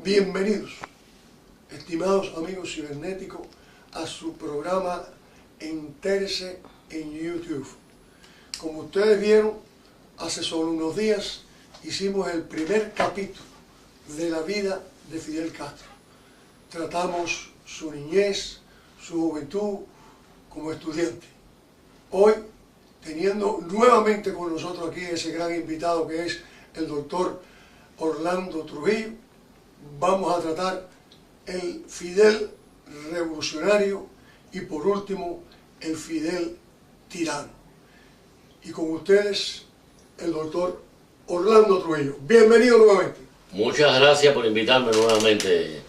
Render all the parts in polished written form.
Bienvenidos, estimados amigos cibernéticos, a su programa Entérese en YouTube. Como ustedes vieron, hace solo unos días hicimos el primer capítulo de la vida de Fidel Castro. Tratamos su niñez, su juventud como estudiante. Hoy, teniendo nuevamente con nosotros aquí ese gran invitado que es el doctor Orlando Trujillo, vamos a tratar el Fidel revolucionario y por último el Fidel tirano. Y con ustedes el doctor Orlando Trujillo. Bienvenido nuevamente. Muchas gracias por invitarme nuevamente.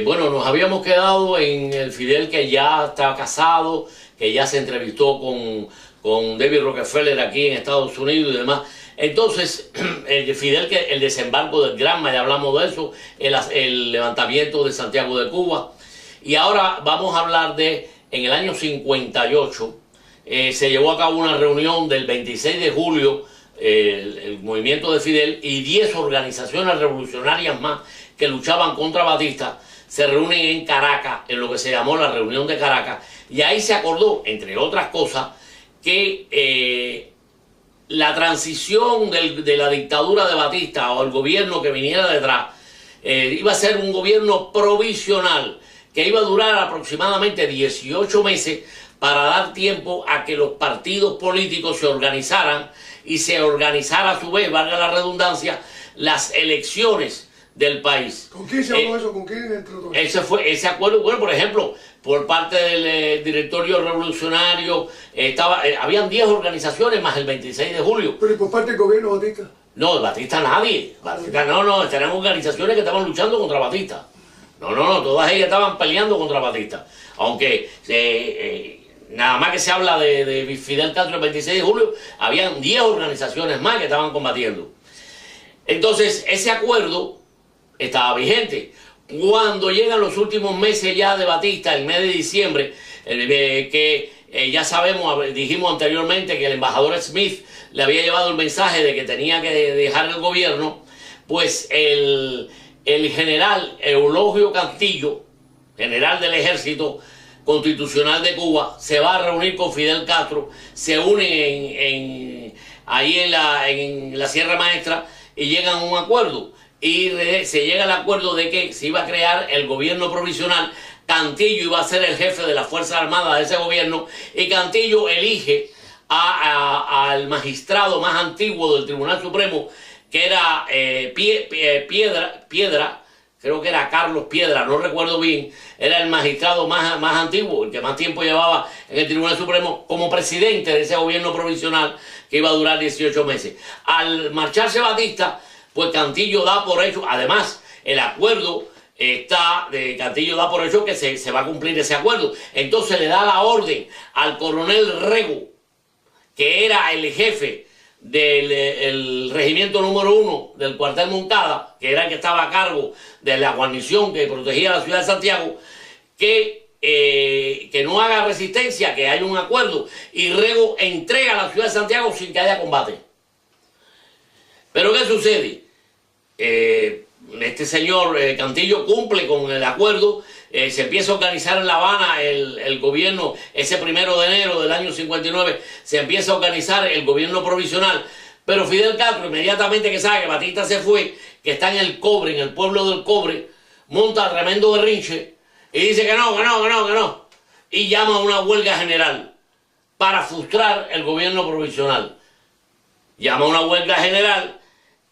Bueno, nos habíamos quedado en el Fidel que ya está casado, que ya se entrevistó con David Rockefeller aquí en Estados Unidos y demás. Entonces, el Fidel, que el desembarco del Granma, ya hablamos de eso, el levantamiento de Santiago de Cuba. Y ahora vamos a hablar de, en el año 58, se llevó a cabo una reunión del 26 de julio, el movimiento de Fidel y 10 organizaciones revolucionarias más que luchaban contra Batista, se reúnen en Caracas, en lo que se llamó la reunión de Caracas, y ahí se acordó, entre otras cosas, que la transición de la dictadura de Batista o el gobierno que viniera detrás iba a ser un gobierno provisional que iba a durar aproximadamente 18 meses para dar tiempo a que los partidos políticos se organizaran y se organizara a su vez, valga la redundancia, las elecciones del país. ¿Con quién se habló eso? ¿Con quién entró? Ese acuerdo, bueno, por ejemplo, por parte del directorio revolucionario, habían 10 organizaciones más el 26 de julio. ¿Pero y por parte del gobierno Batista? No, Batista nadie. Batista no, tenemos organizaciones que estaban luchando contra Batista. No, todas ellas estaban peleando contra Batista. Aunque nada más que se habla de Fidel Castro el 26 de julio, habían 10 organizaciones más que estaban combatiendo. Entonces, ese acuerdo estaba vigente. Cuando llegan los últimos meses ya de Batista, el mes de diciembre, ya sabemos, dijimos anteriormente que el embajador Smith le había llevado el mensaje de que tenía que dejar el gobierno, pues el general Eulogio Cantillo, general del Ejército Constitucional de Cuba, se va a reunir con Fidel Castro, se unen ahí en la Sierra Maestra y llegan a un acuerdo. Y se llega al acuerdo de que se iba a crear el gobierno provisional. Cantillo iba a ser el jefe de las Fuerzas Armadas de ese gobierno y Cantillo elige al magistrado más antiguo del Tribunal Supremo, que era Piedra, creo que era Carlos Piedra, no recuerdo bien, era el magistrado más antiguo, el que más tiempo llevaba en el Tribunal Supremo, como presidente de ese gobierno provisional que iba a durar 18 meses. Al marcharse Batista, pues Cantillo da por hecho, además el acuerdo Cantillo da por hecho que se va a cumplir ese acuerdo. Entonces le da la orden al coronel Rego, que era el jefe del regimiento número 1 del cuartel Moncada, que era el que estaba a cargo de la guarnición que protegía la ciudad de Santiago, que no haga resistencia, que haya un acuerdo, y Rego entrega la ciudad de Santiago sin que haya combate. Pero ¿qué sucede? Este señor Cantillo cumple con el acuerdo, se empieza a organizar en La Habana el gobierno, ese 1 de enero del año 59, se empieza a organizar el gobierno provisional, pero Fidel Castro, inmediatamente que sabe que Batista se fue, que está en el Cobre, en el pueblo del Cobre, monta tremendo berrinche y dice que no, y llama a una huelga general para frustrar el gobierno provisional. Llama a una huelga general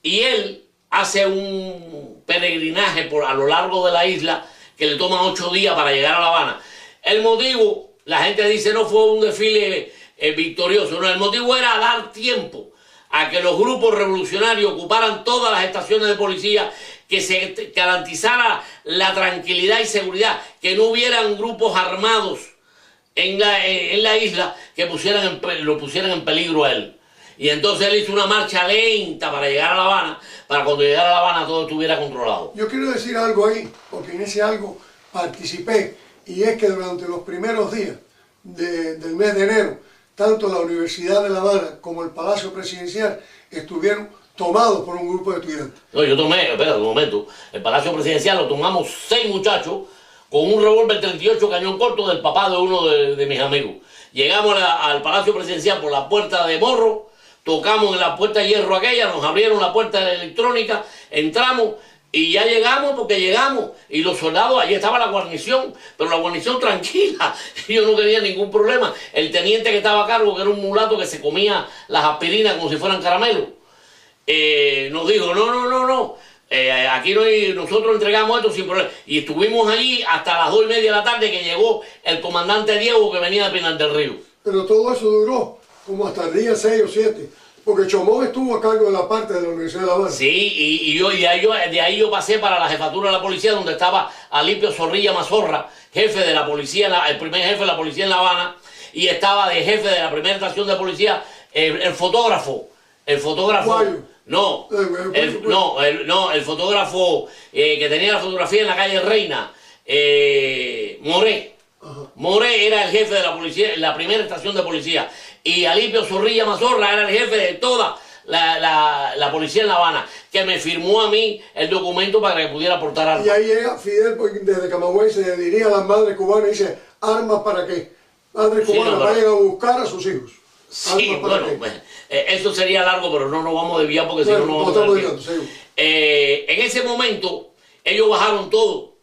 y él hace un peregrinaje a lo largo de la isla que le toma 8 días para llegar a La Habana. El motivo, la gente dice, no fue un desfile victorioso, no, el motivo era dar tiempo a que los grupos revolucionarios ocuparan todas las estaciones de policía, que se garantizara la tranquilidad y seguridad, que no hubieran grupos armados en la isla que lo pusieran en peligro a él. Y entonces él hizo una marcha lenta para llegar a La Habana, para cuando llegara a La Habana todo estuviera controlado. Yo quiero decir algo ahí, porque en ese algo participé, y es que durante los primeros días del mes de enero, tanto la Universidad de La Habana como el Palacio Presidencial estuvieron tomados por un grupo de estudiantes. No, yo tomé, espera un momento, el Palacio Presidencial lo tomamos 6 muchachos con un revólver 38 cañón corto del papá de uno de mis amigos. Llegamos al Palacio Presidencial por la puerta de morro, tocamos en la puerta de hierro aquella, nos abrieron la puerta electrónica, entramos y ya llegamos porque llegamos. Y los soldados, allí estaba la guarnición, pero la guarnición tranquila, yo no tenía ningún problema. El teniente que estaba a cargo, que era un mulato que se comía las aspirinas como si fueran caramelos, nos dijo, no, aquí no hay, nosotros entregamos esto sin problema. Y estuvimos allí hasta las 2:30 de la tarde que llegó el comandante Diego que venía de Pinar del Río. Pero todo eso duró como hasta el día 6 o 7, porque Chomón estuvo a cargo de la parte de la Universidad de La Habana. Sí, y de ahí yo pasé para la jefatura de la policía, donde estaba Alipio Zorrilla Mazorra, jefe de la policía, el primer jefe de la policía en La Habana, y estaba de jefe de la primera estación de policía el fotógrafo. Guayo. No, el fotógrafo que tenía la fotografía en la calle Reina, Moré. Ajá. Moré era el jefe de la policía, la primera estación de policía, y Alipio Zorrilla Mazorra era el jefe de toda la policía en La Habana, que me firmó a mí el documento para que pudiera portar armas. Y ahí llega Fidel desde Camagüey, se dirige a las madres cubanas y dice, ¿armas para qué? Madres cubanas vayan a buscar a sus hijos. Sí, bueno, eso sería largo, pero no nos vamos a desviar porque si no nos vamos a desviar. En ese momento, ellos bajaron todo,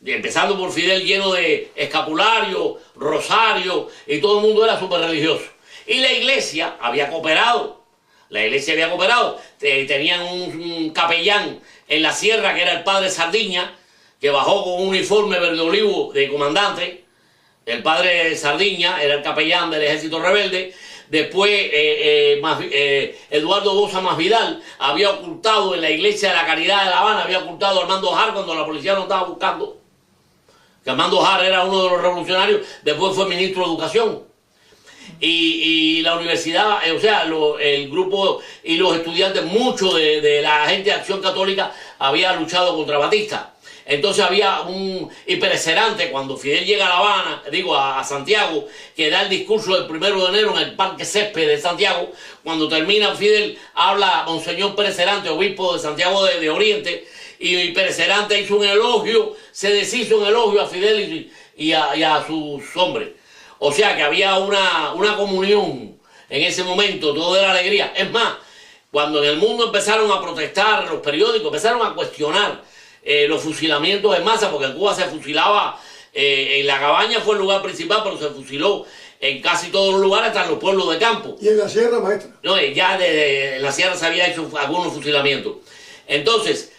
empezando por Fidel lleno de escapulario, rosario, y todo el mundo era súper religioso. Y la iglesia había cooperado, tenían un capellán en la sierra que era el padre Sardiña, que bajó con un uniforme verde olivo de comandante. El padre Sardiña era el capellán del ejército rebelde. Después Eduardo Bosa Masvidal había ocultado en la iglesia de la Caridad de La Habana, había ocultado a Armando Jar cuando la policía lo estaba buscando. Que Armando Jar era uno de los revolucionarios, después fue ministro de Educación. Y la universidad, el grupo y los estudiantes, mucho de la gente de Acción Católica había luchado contra Batista. Entonces había y Pérez Cerante, cuando Fidel llega a La Habana, a Santiago, que da el discurso del 1 de enero en el Parque Césped de Santiago, cuando termina Fidel, habla Monseñor Pérez Cerante, obispo de Santiago de Oriente, y Pérez Cerante hizo un elogio, se deshizo un elogio a Fidel y a sus hombres. O sea que había una comunión en ese momento, todo era alegría. Es más, cuando en el mundo empezaron a protestar, los periódicos empezaron a cuestionar los fusilamientos en masa, porque en Cuba se fusilaba, en La Cabaña fue el lugar principal, pero se fusiló en casi todos los lugares, hasta en los pueblos de campo. ¿Y en la sierra, maestra? No, ya en la sierra se había hecho algunos fusilamientos. Entonces,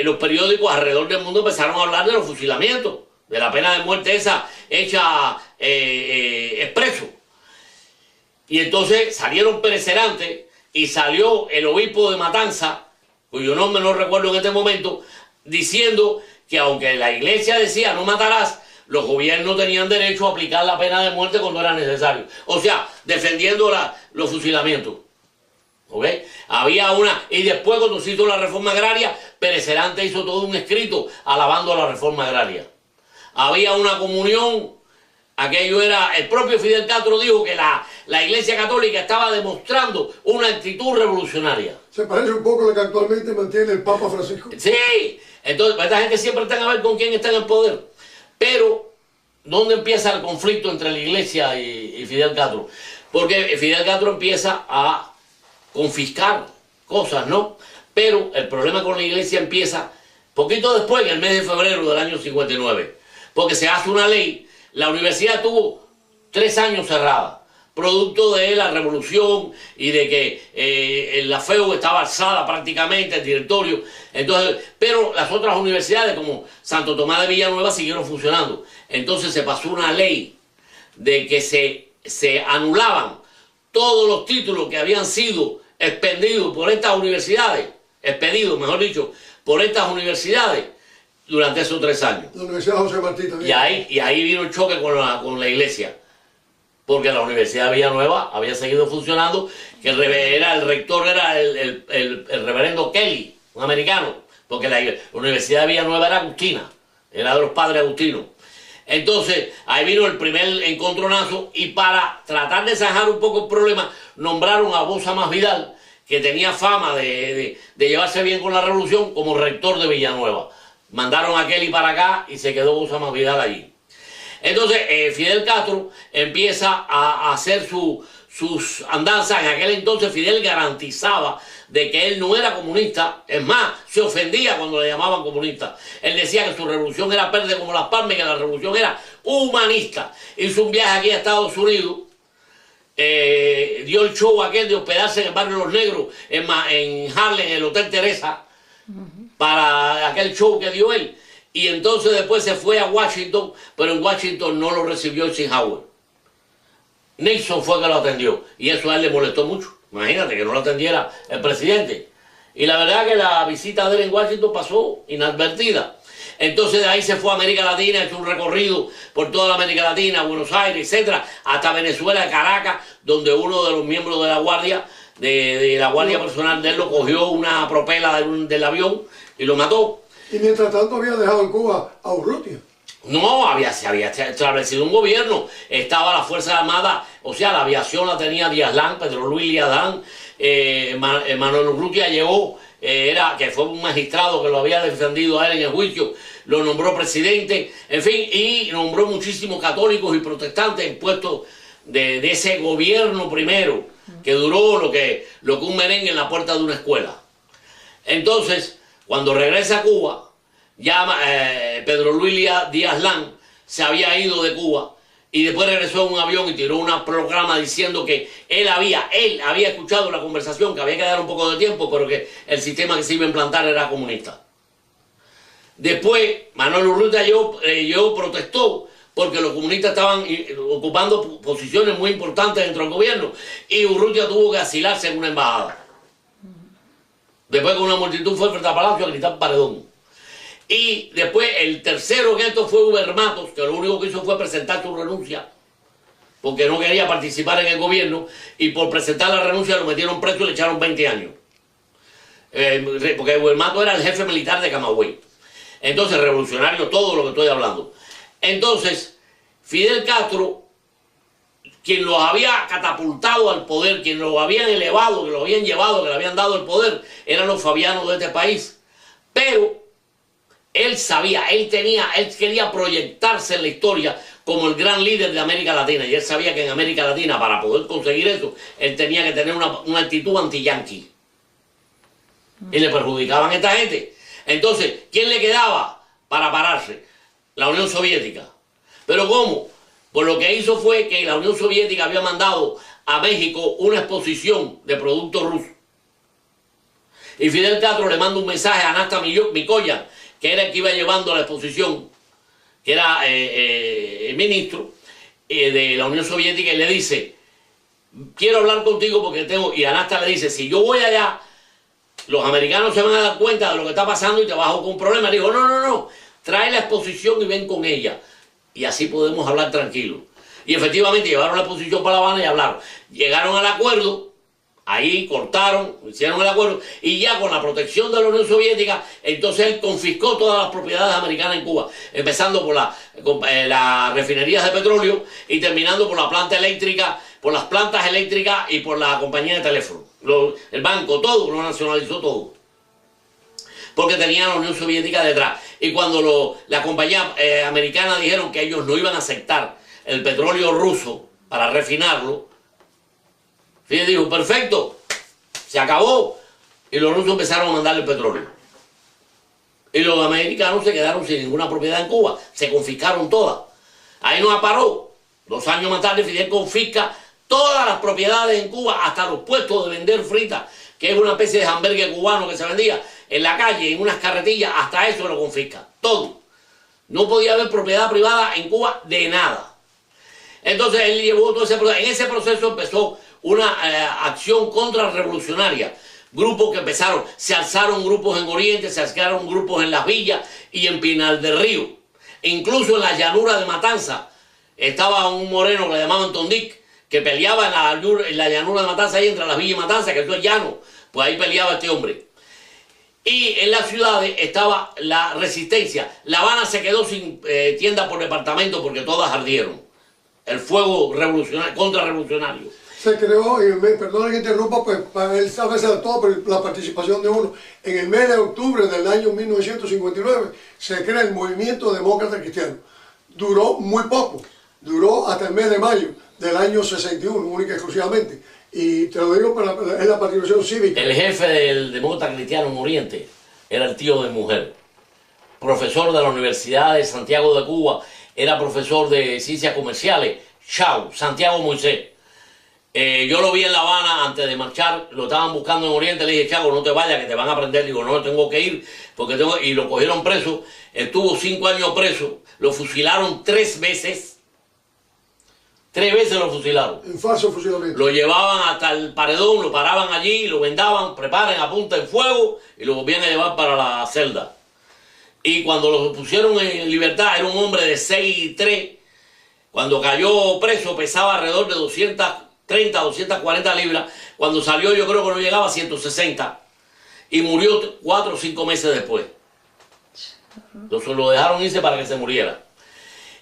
los periódicos alrededor del mundo empezaron a hablar de los fusilamientos, de la pena de muerte esa hecha expreso. Y entonces salieron Pérez Cerante y salió el obispo de Matanza, cuyo nombre no recuerdo en este momento, diciendo que aunque la iglesia decía no matarás, los gobiernos tenían derecho a aplicar la pena de muerte cuando era necesario. O sea, defendiendo los fusilamientos. ¿Ok? Había y después cuando se hizo la reforma agraria, Pérez Cerante hizo todo un escrito alabando la reforma agraria. Había una comunión, aquello era, el propio Fidel Castro dijo que la iglesia católica estaba demostrando una actitud revolucionaria. Se parece un poco a lo que actualmente mantiene el Papa Francisco. Sí, entonces esta gente siempre está a ver con quién está en el poder. Pero, ¿dónde empieza el conflicto entre la iglesia y Fidel Castro? Porque Fidel Castro empieza a confiscar cosas, ¿no? Pero el problema con la iglesia empieza poquito después, en el mes de febrero del año 59. Porque se hace una ley, la universidad tuvo 3 años cerrada, producto de la revolución y de que la FEU estaba alzada prácticamente, el directorio. Entonces, pero las otras universidades como Santo Tomás de Villanueva siguieron funcionando. Entonces se pasó una ley de que se anulaban todos los títulos que habían sido expedidos por estas universidades, por estas universidades durante esos 3 años. La Universidad José Martí también. Y ahí vino el choque con la iglesia. Porque la Universidad de Villanueva había seguido funcionando, que el rector era el reverendo Kelly, un americano, porque la Universidad de Villanueva era agustina, era de los padres agustinos. Entonces, ahí vino el primer encontronazo y para tratar de zanjar un poco el problema, nombraron a Bosa Masvidal, que tenía fama de llevarse bien con la revolución, como rector de Villanueva. Mandaron a Kelly para acá y se quedó Osama Vidal allí. Entonces Fidel Castro empieza a hacer sus andanzas. En aquel entonces Fidel garantizaba de que él no era comunista. Es más, se ofendía cuando le llamaban comunista. Él decía que su revolución era verde como las palmas y que la revolución era humanista. Hizo un viaje aquí a Estados Unidos. Dio el show aquel de hospedarse en el barrio Los Negros en Harlem, en el Hotel Teresa, para aquel show que dio él. Y entonces después se fue a Washington, pero en Washington no lo recibió Eisenhower. Nixon fue que lo atendió y eso a él le molestó mucho. Imagínate que no lo atendiera el presidente. Y la verdad que la visita de él en Washington pasó inadvertida. Entonces de ahí se fue a América Latina, hizo un recorrido por toda la América Latina, Buenos Aires, etcétera, hasta Venezuela, Caracas, donde uno de los miembros de la guardia, de la guardia personal de él, lo cogió una propela del avión y lo mató. Y mientras tanto había dejado en Cuba a Urrutia. No, se había establecido un gobierno, estaba la Fuerza Armada, o sea, la aviación la tenía Díaz Lán, Pedro Luis Díaz Lán, Manuel Urrutia llegó, que fue un magistrado que lo había defendido a él en el juicio, lo nombró presidente, en fin, y nombró muchísimos católicos y protestantes en puestos de ese gobierno primero, que duró lo que un merengue en la puerta de una escuela. Entonces, cuando regresa a Cuba, ya Pedro Luis Díaz Lán se había ido de Cuba y después regresó en un avión y tiró una proclama diciendo que él había escuchado la conversación, que había que dar un poco de tiempo, pero que el sistema que se iba a implantar era comunista. Después Manuel Urrutia protestó porque los comunistas estaban ocupando posiciones muy importantes dentro del gobierno y Urrutia tuvo que asilarse en una embajada. Después con una multitud fue frente a Palacio a gritar paredón. Y después el tercero en esto fue Uber Matos, que lo único que hizo fue presentar su renuncia, porque no quería participar en el gobierno, y por presentar la renuncia lo metieron preso y le echaron 20 años. Porque Uber Matos era el jefe militar de Camagüey. Entonces, revolucionario todo lo que estoy hablando. Entonces, Fidel Castro, quien los había catapultado al poder, quien los habían elevado, que los habían llevado, que le habían dado el poder, eran los fabianos de este país. Pero él sabía, él quería proyectarse en la historia como el gran líder de América Latina. Y él sabía que en América Latina, para poder conseguir eso, él tenía que tener una actitud anti-yanqui. Y le perjudicaban a esta gente. Entonces, ¿quién le quedaba para pararse? La Unión Soviética. ¿Pero cómo? Pues lo que hizo fue que la Unión Soviética había mandado a México una exposición de productos rusos. Y Fidel Castro le manda un mensaje a Anasta Mikoyan, que era el que iba llevando la exposición, que era el ministro de la Unión Soviética, y le dice, quiero hablar contigo porque tengo... Y Anasta le dice, si yo voy allá, los americanos se van a dar cuenta de lo que está pasando y te vas con un problema. Le dijo, no, trae la exposición y ven con ella. Y así podemos hablar tranquilos. Y efectivamente llevaron la exposición para La Habana y hablaron. Llegaron al acuerdo, ahí cortaron, hicieron el acuerdo, y ya con la protección de la Unión Soviética, entonces él confiscó todas las propiedades americanas en Cuba, empezando por las refinerías de petróleo y terminando por la planta eléctrica, por las plantas eléctricas y por la compañía de teléfono. El banco, todo, lo nacionalizó todo. Porque tenía la Unión Soviética detrás. Y cuando la compañía americana dijeron que ellos no iban a aceptar el petróleo ruso para refinarlo, Fidel dijo, perfecto, se acabó. Y los rusos empezaron a mandarle el petróleo. Y los americanos se quedaron sin ninguna propiedad en Cuba. Se confiscaron todas. Ahí no paró. 2 años más tarde Fidel confisca todas las propiedades en Cuba, hasta los puestos de vender fritas, que es una especie de hamburgues cubano que se vendía en la calle, en unas carretillas, hasta eso lo confisca. Todo. No podía haber propiedad privada en Cuba de nada. Entonces él llevó todo ese proceso. En ese proceso empezó una acción contrarrevolucionaria. Grupos que empezaron, se alzaron grupos en Oriente, se alzaron grupos en Las Villas y en Pinar del Río. E incluso en la llanura de Matanza estaba un moreno que le llamaban Tondic, que peleaba en la llanura de Matanza, ahí entre Las Villas y Matanza, que eso es llano. Pues ahí peleaba este hombre. Y en las ciudades estaba la resistencia. La Habana se quedó sin tienda por departamento porque todas ardieron. El fuego revolucionario, contrarrevolucionario. Se creó, y perdón que interrumpa, pues para él sabe todo, pero la participación de uno. En el mes de octubre del año 1959 se crea el Movimiento Demócrata Cristiano. Duró muy poco, duró hasta el mes de mayo del año 61, única y exclusivamente. Y te lo digo, es la participación cívica. El jefe del Demócrata Cristiano en Oriente era el tío de mujer, profesor de la Universidad de Santiago de Cuba, era profesor de Ciencias Comerciales, Chao, Santiago Moisés. Yo lo vi en La Habana antes de marchar, lo estaban buscando en Oriente, le dije, Chago, no te vayas, que te van a prender. Digo, no, tengo que ir, porque tengo... Y lo cogieron preso, estuvo 5 años preso, lo fusilaron 3 veces. 3 veces lo fusilaron. En falso fusilamiento. Lo llevaban hasta el paredón, lo paraban allí, lo vendaban, preparen, apunten fuego, y lo volvían a llevar para la celda. Y cuando lo pusieron en libertad, era un hombre de 6'3". Cuando cayó preso pesaba alrededor de 230, 240 libras. Cuando salió yo creo que no llegaba a 160. Y murió 4 o 5 meses después. Entonces lo dejaron irse para que se muriera.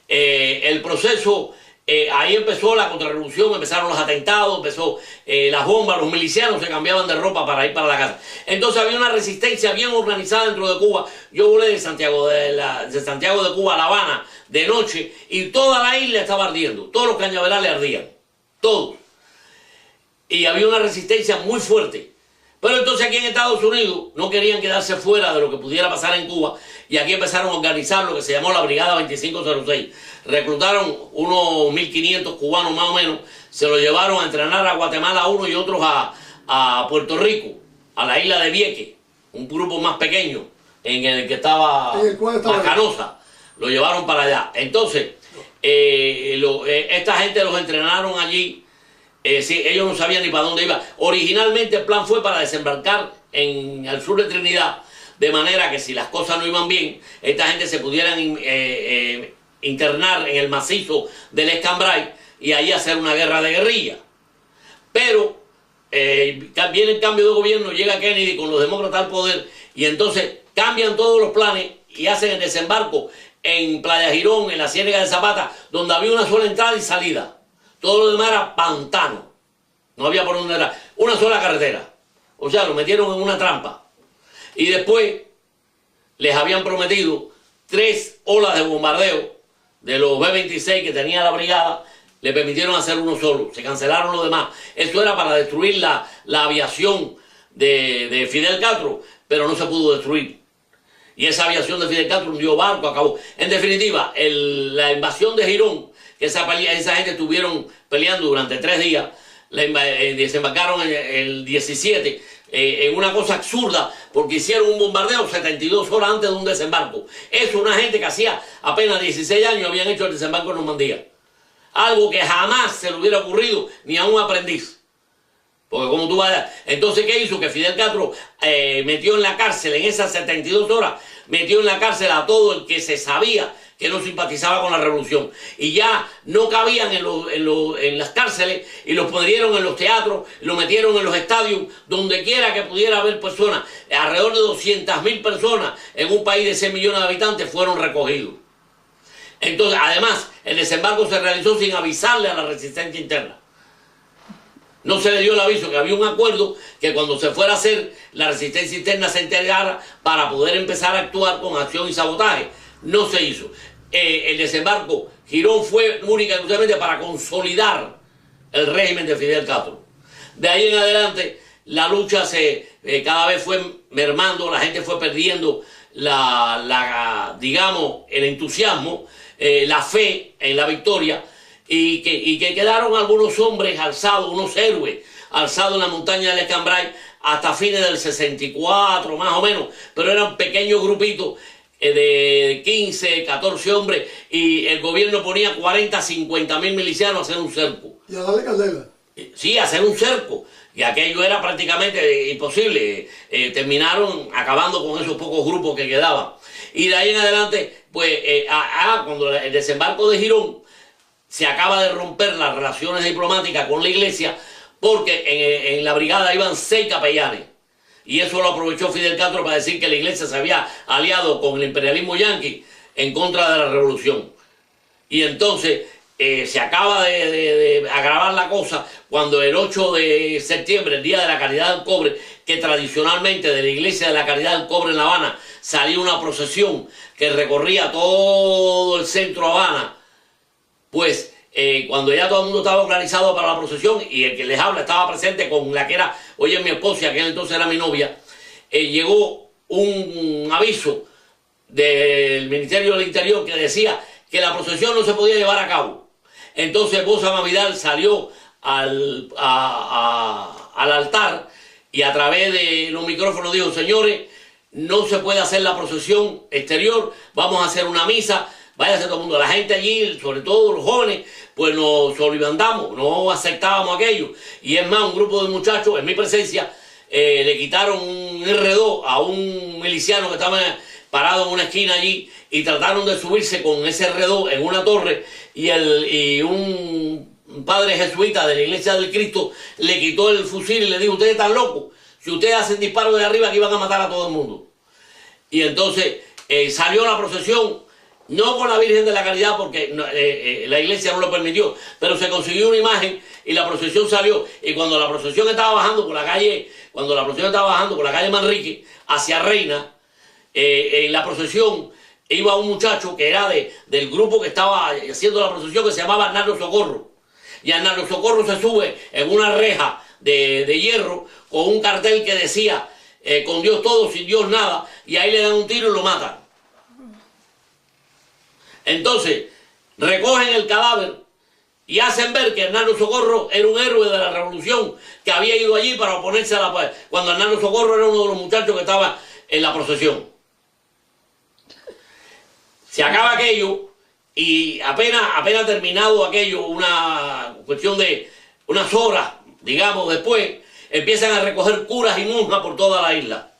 El proceso, ahí empezó la contrarrevolución, empezaron los atentados, empezó las bombas, los milicianos se cambiaban de ropa para ir para la casa. Entonces había una resistencia bien organizada dentro de Cuba. Yo volé de Santiago de Cuba a La Habana de noche y toda la isla estaba ardiendo, todos los cañaverales ardían, todos. Y había una resistencia muy fuerte. Pero entonces aquí en Estados Unidos no querían quedarse fuera de lo que pudiera pasar en Cuba y aquí empezaron a organizar lo que se llamó la Brigada 2506. Reclutaron unos 1.500 cubanos más o menos, se los llevaron a entrenar a Guatemala unos y otros a Puerto Rico, a la isla de Vieques, un grupo más pequeño en el que estaba Mascanosa. Lo llevaron para allá. Entonces, esta gente los entrenaron allí. Sí, ellos no sabían ni para dónde iba. Originalmente el plan fue para desembarcar al sur de Trinidad, de manera que si las cosas no iban bien, esta gente se pudieran internar en el macizo del Escambray y ahí hacer una guerra de guerrilla. Pero viene el cambio de gobierno, llega Kennedy con los demócratas al poder y entonces cambian todos los planes y hacen el desembarco en Playa Girón, en la Ciénaga de Zapata, donde había una sola entrada y salida. Todo lo demás era pantano. No había por dónde entrar. Una sola carretera. O sea, lo metieron en una trampa. Y después les habían prometido 3 olas de bombardeo de los B-26 que tenía la brigada. Le permitieron hacer uno solo. Se cancelaron los demás. Eso era para destruir la aviación de Fidel Castro, pero no se pudo destruir. Y esa aviación de Fidel Castro hundió barco, acabó. En definitiva, la invasión de Girón, que esa gente estuvieron peleando durante 3 días, desembarcaron el 17, en una cosa absurda, porque hicieron un bombardeo 72 horas antes de un desembarco. Eso una gente que hacía apenas 16 años habían hecho el desembarco en Normandía. Algo que jamás se le hubiera ocurrido ni a un aprendiz. Porque como tú vas... Entonces, ¿qué hizo? Que Fidel Castro metió en la cárcel, en esas 72 horas, metió en la cárcel a todo el que se sabía que no simpatizaba con la revolución. Y ya no cabían en las cárceles y los pusieron en los teatros, los metieron en los estadios, donde quiera que pudiera haber personas. Alrededor de 200.000 personas en un país de 6 millones de habitantes fueron recogidos. Entonces, además, el desembarco se realizó sin avisarle a la resistencia interna. No se le dio el aviso, que había un acuerdo que cuando se fuera a hacer, la resistencia interna se enterara para poder empezar a actuar con acción y sabotaje. No se hizo. El desembarco, Girón fue única y exclusivamente para consolidar el régimen de Fidel Castro. De ahí en adelante, la lucha cada vez fue mermando, la gente fue perdiendo digamos, el entusiasmo, la fe en la victoria. Y que quedaron algunos hombres alzados, unos héroes, alzados en la montaña del Escambray hasta fines del 64 más o menos, pero eran pequeños grupitos de 15, 14 hombres y el gobierno ponía 40, 50.000 milicianos a hacer un cerco. ¿Y a darle candela? Sí, a hacer un cerco. Y aquello era prácticamente imposible. Terminaron acabando con esos pocos grupos que quedaban. Y de ahí en adelante, pues, cuando el desembarco de Girón, se acaba de romper las relaciones diplomáticas con la iglesia porque en la brigada iban 6 capellanes. Y eso lo aprovechó Fidel Castro para decir que la iglesia se había aliado con el imperialismo yanqui en contra de la revolución. Y entonces se acaba de agravar la cosa cuando el 8 de septiembre, el Día de la Caridad del Cobre, que tradicionalmente de la Iglesia de la Caridad del Cobre en La Habana salía una procesión que recorría todo el centro de Habana, pues cuando ya todo el mundo estaba organizado para la procesión y el que les habla estaba presente con la que era, hoy es mi esposa y aquel entonces era mi novia, llegó un aviso del Ministerio del Interior que decía que la procesión no se podía llevar a cabo. Entonces Bosa Masvidal salió al altar y a través de los micrófonos dijo: señores, no se puede hacer la procesión exterior, vamos a hacer una misa, váyase todo el mundo. La gente allí, sobre todo los jóvenes, pues nos solidandamos, no aceptábamos aquello. Y es más, un grupo de muchachos, en mi presencia, le quitaron un R2 a un miliciano que estaba parado en una esquina allí y trataron de subirse con ese R2 en una torre y un padre jesuita de la Iglesia del Cristo le quitó el fusil y le dijo: ustedes están locos, si ustedes hacen disparos de arriba aquí van a matar a todo el mundo. Y entonces salió la procesión, no con la Virgen de la Caridad porque la iglesia no lo permitió, pero se consiguió una imagen y la procesión salió. Y cuando la procesión estaba bajando por la calle, Manrique hacia Reina, en la procesión iba un muchacho que era del grupo que estaba haciendo la procesión, que se llamaba Arnaldo Socorro. Y Arnaldo Socorro se sube en una reja de hierro con un cartel que decía: con Dios todo, sin Dios nada, y ahí le dan un tiro y lo matan. Entonces recogen el cadáver y hacen ver que Arnaldo Socorro era un héroe de la revolución que había ido allí para oponerse a la paz, cuando Arnaldo Socorro era uno de los muchachos que estaba en la procesión. Se acaba aquello y apenas terminado aquello, una cuestión de unas horas, digamos, después, empiezan a recoger curas y monjas por toda la isla.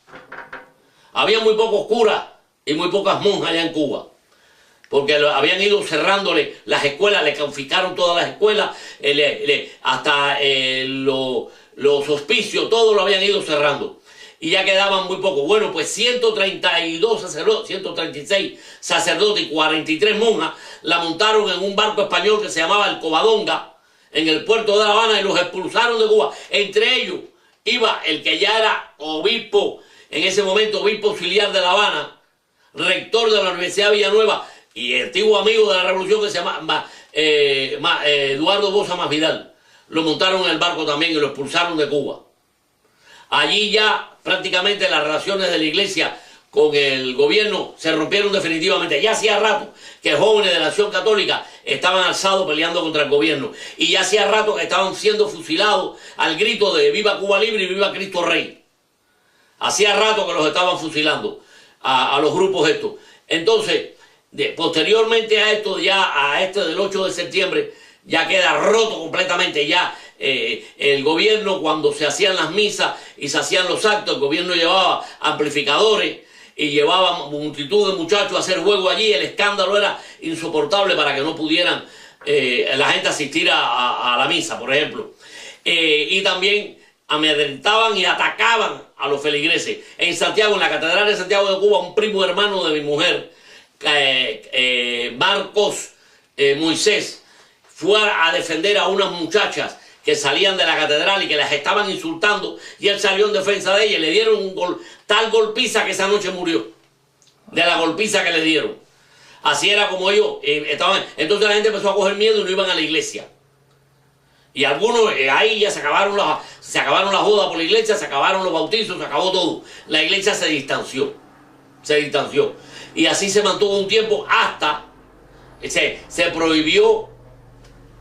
Había muy pocos curas y muy pocas monjas allá en Cuba, porque habían ido cerrándole las escuelas, le confiscaron todas las escuelas, hasta los hospicios, todo lo habían ido cerrando. Y ya quedaban muy pocos. Bueno, pues 132 sacerdotes, 136 sacerdotes y 43 monjas la montaron en un barco español que se llamaba el Covadonga, en el puerto de La Habana, y los expulsaron de Cuba. Entre ellos iba el que ya era obispo, en ese momento obispo auxiliar de La Habana, rector de la Universidad de Villanueva y antiguo amigo de la revolución, que se llama Eduardo Bosa Masvidal. Lo montaron en el barco también y lo expulsaron de Cuba. Allí ya prácticamente las relaciones de la iglesia con el gobierno se rompieron definitivamente. Ya hacía rato que jóvenes de la Acción Católica estaban alzados peleando contra el gobierno, y ya hacía rato que estaban siendo fusilados al grito de "Viva Cuba Libre y Viva Cristo Rey". Hacía rato que los estaban fusilando a los grupos estos. Entonces, posteriormente a esto, ya a este del 8 de septiembre, ya queda roto completamente. Ya el gobierno, cuando se hacían las misas y se hacían los actos, el gobierno llevaba amplificadores y llevaba multitud de muchachos a hacer juego allí. El escándalo era insoportable para que no pudieran la gente asistir a la misa, por ejemplo. Y también amedrentaban y atacaban a los feligreses. En Santiago, en la Catedral de Santiago de Cuba, un primo hermano de mi mujer, Marcos Moisés, fue a defender a unas muchachas que salían de la catedral y que las estaban insultando, y él salió en defensa de ellas y le dieron tal golpiza que esa noche murió, de la golpiza que le dieron. Así era como ellos estaban. Entonces la gente empezó a coger miedo y no iban a la iglesia. Y algunos ahí ya se acabaron las bodas por la iglesia, se acabaron los bautizos, se acabó todo. La iglesia se distanció. Y así se mantuvo un tiempo hasta se prohibió,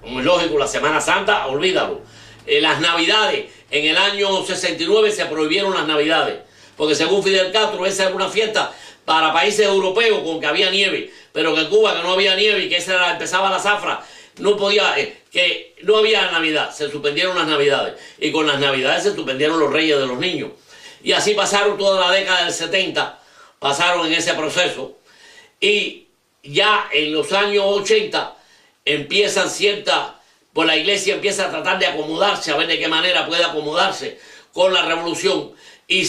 como es lógico, la Semana Santa, olvídalo. Las Navidades, en el año 69 se prohibieron las Navidades, porque según Fidel Castro esa era una fiesta para países europeos con que había nieve, pero que en Cuba, que no había nieve y que empezaba la zafra, no podía, que no había Navidad. Se suspendieron las Navidades, y con las Navidades se suspendieron los Reyes de los Niños. Y así pasaron toda la década del 70, pasaron en ese proceso, y ya en los años 80 empiezan pues la iglesia empieza a tratar de acomodarse, a ver de qué manera puede acomodarse con la revolución, y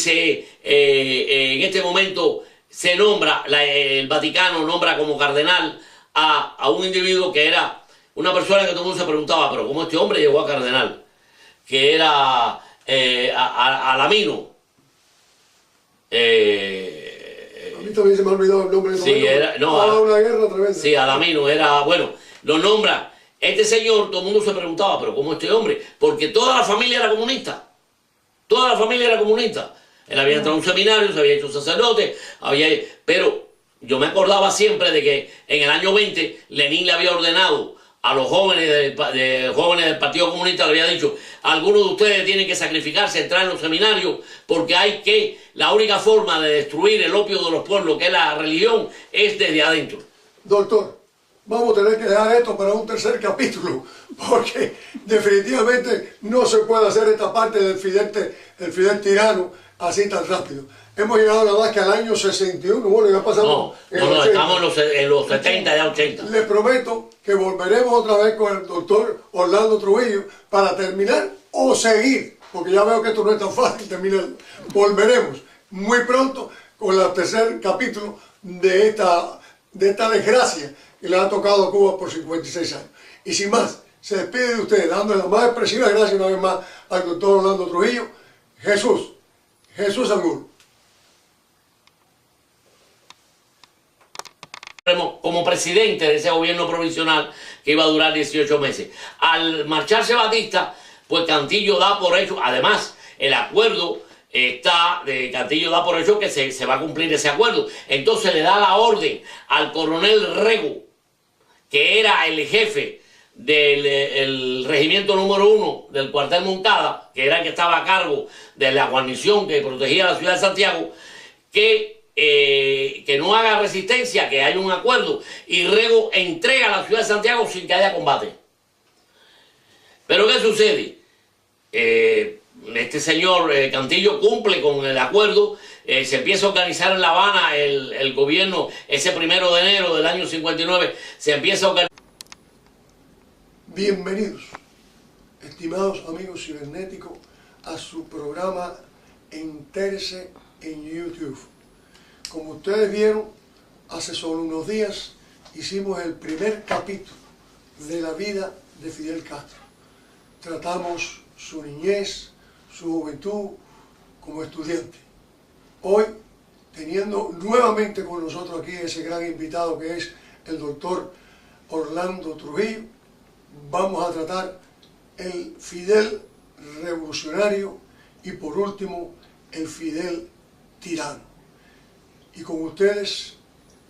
en este momento se nombra, el Vaticano nombra como cardenal a un individuo que era una persona que todo el mundo se preguntaba, pero ¿cómo este hombre llegó a cardenal? Que era Alamino. A mí también se me ha olvidado el nombre de Sí, era, no, una guerra tremenda. Sí, Alamino era, bueno, lo nombra. Este señor, todo el mundo se preguntaba, pero ¿cómo este hombre? Porque toda la familia era comunista. Toda la familia era comunista. Él había entrado a un seminario, se había hecho sacerdote, pero yo me acordaba siempre de que en el año 20 Lenin le había ordenado a los jóvenes del Partido Comunista, le había dicho, algunos de ustedes tienen que sacrificarse, entrar en los seminarios, porque la única forma de destruir el opio de los pueblos, que es la religión, es desde adentro. Doctor, vamos a tener que dejar esto para un tercer capítulo, porque definitivamente no se puede hacer esta parte del Fidel tirano así tan rápido. Hemos llegado nada más que al año 61, bueno, ya pasamos. No, estamos en los 70, ya 80. Les prometo que volveremos otra vez con el doctor Orlando Trujillo para terminar o seguir, porque ya veo que esto no es tan fácil terminar. Volveremos muy pronto con el tercer capítulo de esta desgracia que le ha tocado a Cuba por 56 años. Y sin más, se despide de ustedes dándole las más expresivas gracias una vez más al doctor Orlando Trujillo. Jesús Angulo. Como presidente de ese gobierno provisional que iba a durar 18 meses. Al marcharse Batista, pues Cantillo da por hecho, además el acuerdo Cantillo da por hecho que se va a cumplir ese acuerdo. Entonces le da la orden al coronel Rego, que era el jefe del regimiento número 1 del cuartel Moncada, que era el que estaba a cargo de la guarnición que protegía la ciudad de Santiago, que no haga resistencia, que haya un acuerdo, y Rego entrega la ciudad de Santiago sin que haya combate. Pero ¿qué sucede? Este señor Cantillo cumple con el acuerdo, se empieza a organizar en La Habana el gobierno, ese 1 de enero del año 59, se empieza a organizar. Bienvenidos, estimados amigos cibernéticos, a su programa Entérese en YouTube. Como ustedes vieron, hace solo unos días hicimos el primer capítulo de la vida de Fidel Castro. Tratamos su niñez, su juventud como estudiante. Hoy, teniendo nuevamente con nosotros aquí ese gran invitado que es el doctor Orlando Trujillo, vamos a tratar el Fidel revolucionario y por último el Fidel tirano. Y con ustedes,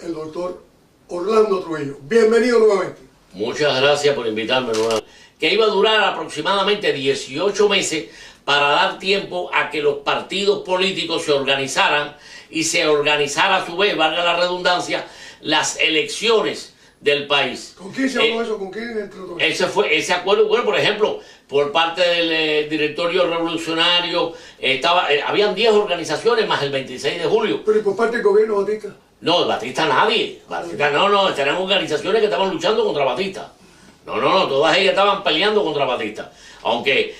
el doctor Orlando Trujillo. Bienvenido nuevamente. Muchas gracias por invitarme nuevamente. Que iba a durar aproximadamente 18 meses para dar tiempo a que los partidos políticos se organizaran y se organizara a su vez, valga la redundancia, las elecciones del país. ¿Con quién se habló eso? ¿Con quién entró? Ese acuerdo, bueno, por ejemplo, por parte del directorio revolucionario, habían 10 organizaciones más el 26 de julio. ¿Pero y por parte del gobierno Batista? No, Batista nadie. Batista, no, eran organizaciones que estaban luchando contra Batista. No, todas ellas estaban peleando contra Batista. Aunque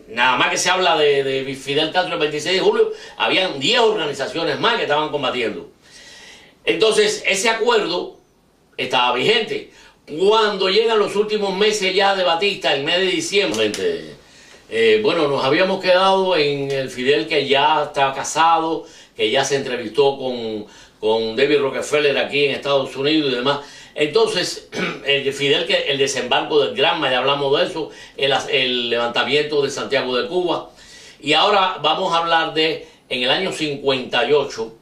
nada más que se habla de Fidel Castro el 26 de julio, habían 10 organizaciones más que estaban combatiendo. Entonces, ese acuerdo estaba vigente. Cuando llegan los últimos meses ya de Batista, el mes de diciembre, bueno, nos habíamos quedado en el Fidel que ya estaba casado, que ya se entrevistó con David Rockefeller aquí en Estados Unidos y demás. Entonces, Fidel, que el desembarco del Granma, ya hablamos de eso, el levantamiento de Santiago de Cuba. Y ahora vamos a hablar en el año 58,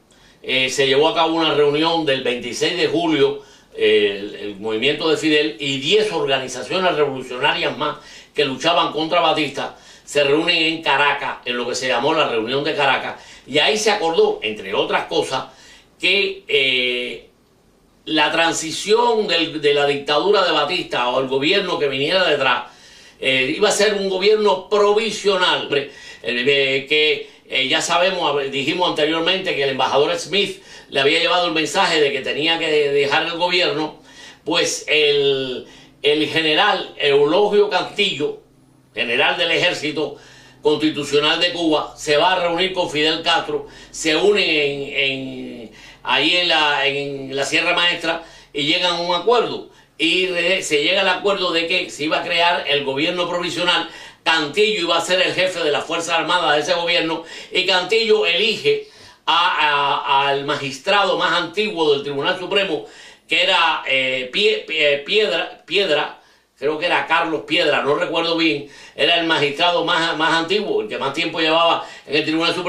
se llevó a cabo una reunión del 26 de julio, el movimiento de Fidel y 10 organizaciones revolucionarias más que luchaban contra Batista, se reúnen en Caracas, en lo que se llamó la reunión de Caracas, y ahí se acordó, entre otras cosas, que la transición de la dictadura de Batista o el gobierno que viniera detrás iba a ser un gobierno provisional, que ya sabemos, dijimos anteriormente que el embajador Smith le había llevado el mensaje de que tenía que dejar el gobierno. Pues el general Eulogio Cantillo, general del Ejército Constitucional de Cuba, se va a reunir con Fidel Castro, se unen ahí en la Sierra Maestra y llegan a un acuerdo. y se llega al acuerdo de que se iba a crear el gobierno provisional. Cantillo iba a ser el jefe de las Fuerzas Armadas de ese gobierno y Cantillo elige al magistrado más antiguo del Tribunal Supremo, que era Piedra, creo que era Carlos Piedra, no recuerdo bien, era el magistrado más antiguo, el que más tiempo llevaba en el Tribunal Supremo.